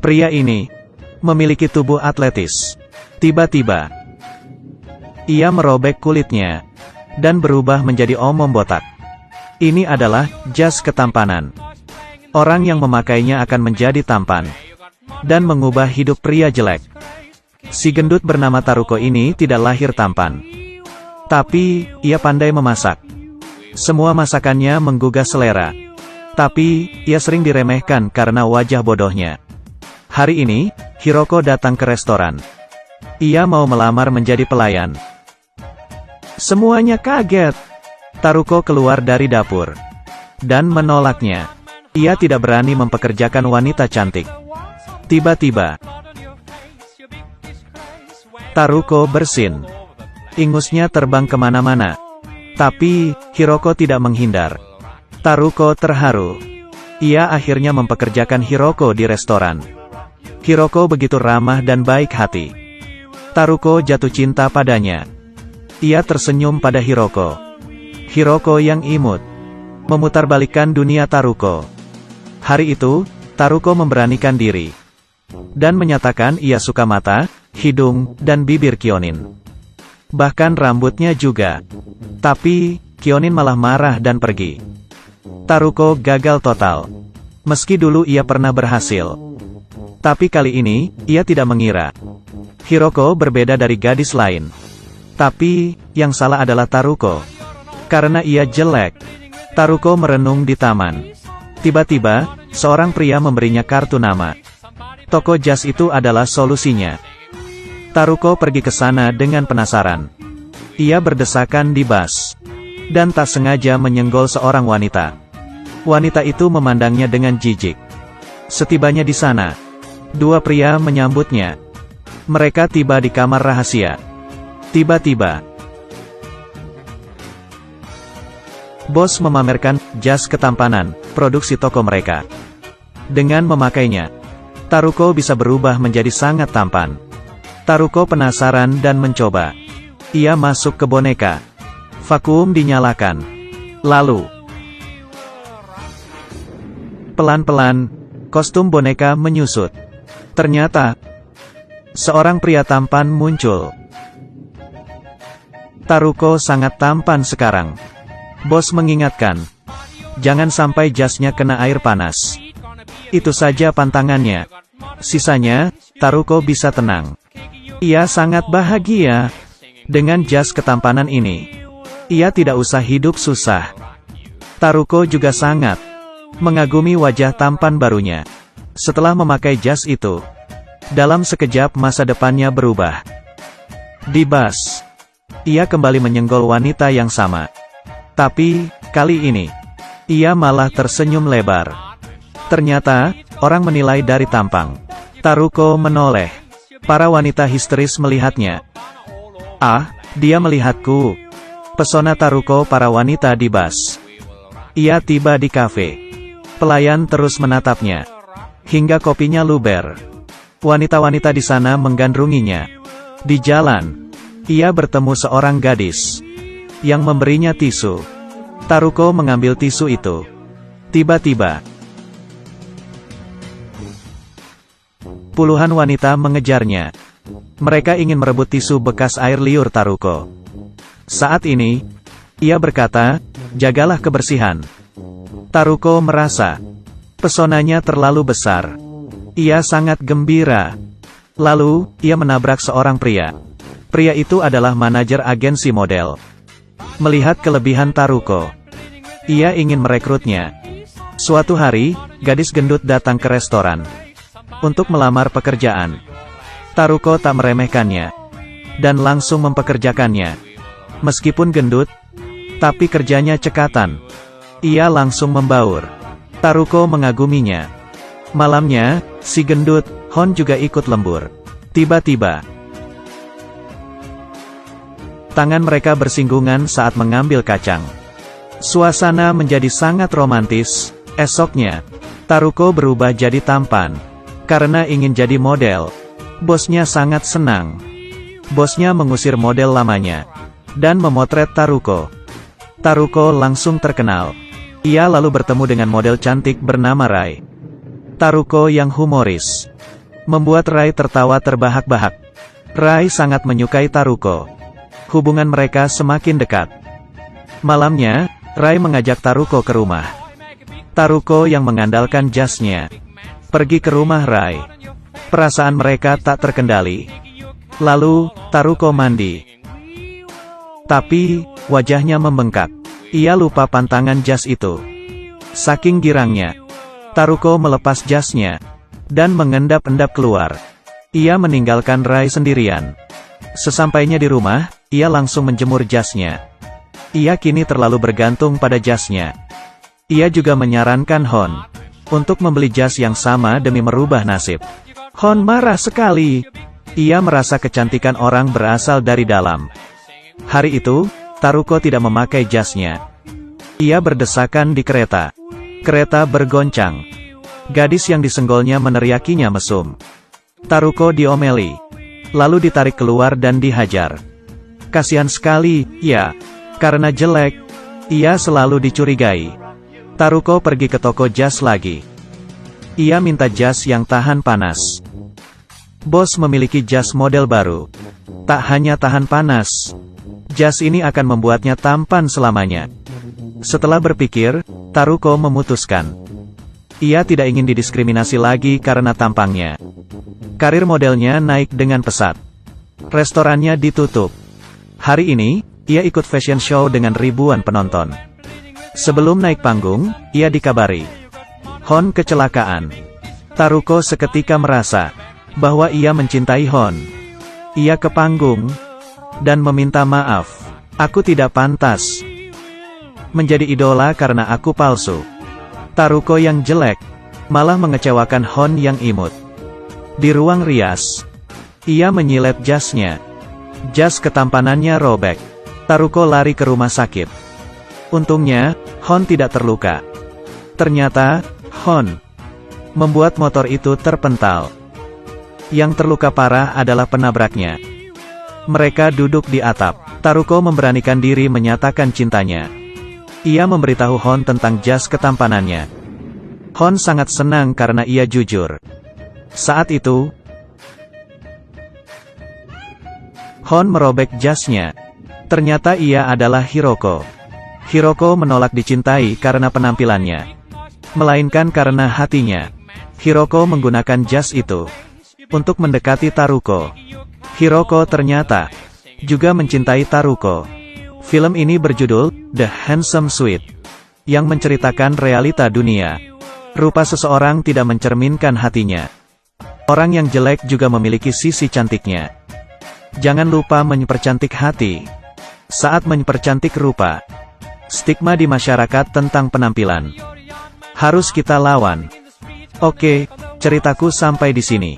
Pria ini memiliki tubuh atletis. Tiba-tiba, ia merobek kulitnya dan berubah menjadi omong botak. Ini adalah jas ketampanan. Orang yang memakainya akan menjadi tampan dan mengubah hidup pria jelek. Si gendut bernama Taruko ini tidak lahir tampan, tapi ia pandai memasak. Semua masakannya menggugah selera, tapi ia sering diremehkan karena wajah bodohnya. Hari ini, Hiroko datang ke restoran. Ia mau melamar menjadi pelayan. Semuanya kaget. Taruko keluar dari dapur dan menolaknya. Ia tidak berani mempekerjakan wanita cantik. Tiba-tiba, Taruko bersin. Ingusnya terbang kemana-mana. Tapi, Hiroko tidak menghindar. Taruko terharu. Ia akhirnya mempekerjakan Hiroko di restoran. Hiroko begitu ramah dan baik hati. Taruko jatuh cinta padanya. Ia tersenyum pada Hiroko. Hiroko yang imut memutarbalikkan dunia Taruko. Hari itu, Taruko memberanikan diri dan menyatakan ia suka mata, hidung, dan bibir Kyonin. Bahkan rambutnya juga. Tapi, Kyonin malah marah dan pergi. Taruko gagal total. Meski dulu ia pernah berhasil, tapi kali ini, ia tidak mengira Hiroko berbeda dari gadis lain. Tapi, yang salah adalah Taruko. Karena ia jelek. Taruko merenung di taman. Tiba-tiba, seorang pria memberinya kartu nama. Toko jas itu adalah solusinya. Taruko pergi ke sana dengan penasaran. Ia berdesakan di bus dan tak sengaja menyenggol seorang wanita. Wanita itu memandangnya dengan jijik. Setibanya di sana, dua pria menyambutnya. Mereka tiba di kamar rahasia. Tiba-tiba, bos memamerkan jas ketampanan, produksi toko mereka. Dengan memakainya, Taruko bisa berubah menjadi sangat tampan. Taruko penasaran dan mencoba. Ia masuk ke boneka. Vakuum dinyalakan. Lalu, pelan-pelan, kostum boneka menyusut. Ternyata, seorang pria tampan muncul. Taruko sangat tampan sekarang. Bos mengingatkan, jangan sampai jasnya kena air panas. Itu saja pantangannya. Sisanya, Taruko bisa tenang. Ia sangat bahagia dengan jas ketampanan ini. Ia tidak usah hidup susah. Taruko juga sangat mengagumi wajah tampan barunya. Setelah memakai jas itu, dalam sekejap masa depannya berubah. Di bus, ia kembali menyenggol wanita yang sama. Tapi, kali ini, ia malah tersenyum lebar. Ternyata, orang menilai dari tampang. Taruko menoleh. Para wanita histeris melihatnya. Ah, dia melihatku. Pesona Taruko para wanita di bus. Ia tiba di kafe. Pelayan terus menatapnya hingga kopinya luber. Wanita-wanita di sana menggandrunginya. Di jalan, ia bertemu seorang gadis yang memberinya tisu. Taruko mengambil tisu itu. Tiba-tiba, puluhan wanita mengejarnya. Mereka ingin merebut tisu bekas air liur Taruko. Saat ini, ia berkata, jagalah kebersihan. Taruko merasa pesonanya terlalu besar. Ia sangat gembira. Lalu, ia menabrak seorang pria. Pria itu adalah manajer agensi model. Melihat kelebihan Taruko, ia ingin merekrutnya. Suatu hari, gadis gendut datang ke restoran untuk melamar pekerjaan. Taruko tak meremehkannya dan langsung mempekerjakannya. Meskipun gendut, tapi kerjanya cekatan. Ia langsung membaur. Taruko mengaguminya. Malamnya, si gendut, Hon juga ikut lembur. Tiba-tiba, tangan mereka bersinggungan saat mengambil kacang. Suasana menjadi sangat romantis. Esoknya, Taruko berubah jadi tampan karena ingin jadi model. Bosnya sangat senang. Bosnya mengusir model lamanya dan memotret Taruko. Taruko langsung terkenal. Ia lalu bertemu dengan model cantik bernama Rai. Taruko yang humoris membuat Rai tertawa terbahak-bahak. Rai sangat menyukai Taruko. Hubungan mereka semakin dekat. Malamnya, Rai mengajak Taruko ke rumah. Taruko yang mengandalkan jasnya pergi ke rumah Rai. Perasaan mereka tak terkendali. Lalu, Taruko mandi. Tapi, wajahnya membengkak. Ia lupa pantangan jas itu. Saking girangnya, Taruko melepas jasnya dan mengendap-endap keluar. Ia meninggalkan Rai sendirian. Sesampainya di rumah, ia langsung menjemur jasnya. Ia kini terlalu bergantung pada jasnya. Ia juga menyarankan Hon untuk membeli jas yang sama demi merubah nasib. Hon marah sekali. Ia merasa kecantikan orang berasal dari dalam. Hari itu, Taruko tidak memakai jasnya. Ia berdesakan di kereta. Kereta bergoncang. Gadis yang disenggolnya meneriakinya mesum. Taruko diomeli, lalu ditarik keluar dan dihajar. Kasihan sekali, ya. Karena jelek, ia selalu dicurigai. Taruko pergi ke toko jas lagi. Ia minta jas yang tahan panas. Bos memiliki jas model baru. Tak hanya tahan panas, jas ini akan membuatnya tampan selamanya. Setelah berpikir, Taruko memutuskan. Ia tidak ingin didiskriminasi lagi karena tampangnya. Karir modelnya naik dengan pesat. Restorannya ditutup. Hari ini, ia ikut fashion show dengan ribuan penonton. Sebelum naik panggung, ia dikabari Hon kecelakaan. Taruko seketika merasa bahwa ia mencintai Hon. Ia ke panggung dan meminta maaf. Aku tidak pantas menjadi idola karena aku palsu. Taruko yang jelek malah mengecewakan Hon yang imut. Di ruang rias, ia menyilet jasnya. Jas ketampanannya robek. Taruko lari ke rumah sakit. Untungnya, Hon tidak terluka. Ternyata, Hon membuat motor itu terpental. Yang terluka parah adalah penabraknya. Mereka duduk di atap. Taruko memberanikan diri menyatakan cintanya. Ia memberitahu Hon tentang jas ketampanannya. Hon sangat senang karena ia jujur. Saat itu, Hon merobek jasnya. Ternyata ia adalah Hiroko. Hiroko menolak dicintai karena penampilannya, melainkan karena hatinya. Hiroko menggunakan jas itu untuk mendekati Taruko. Hiroko ternyata juga mencintai Taruko. Film ini berjudul The Handsome Suite, yang menceritakan realita dunia. Rupa seseorang tidak mencerminkan hatinya. Orang yang jelek juga memiliki sisi cantiknya. Jangan lupa mempercantik hati saat mempercantik rupa. Stigma di masyarakat tentang penampilan harus kita lawan. Oke, ceritaku sampai di sini.